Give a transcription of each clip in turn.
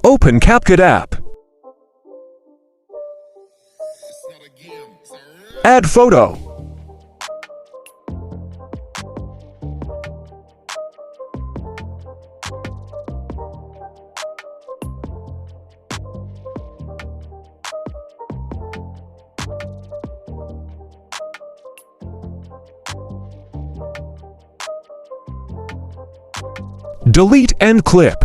Open Capcut app. Add photo. Delete and clip.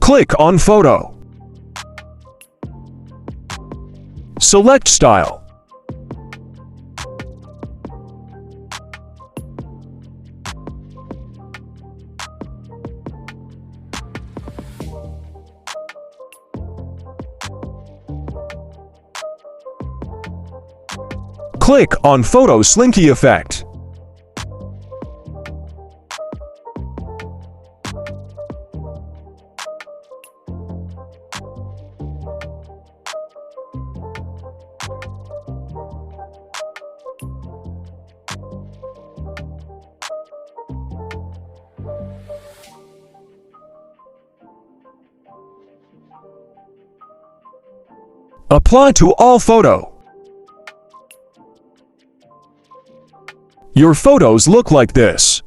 Click on photo. Select style. Click on Photo Slinky effect. Apply to all photo. Your photos look like this.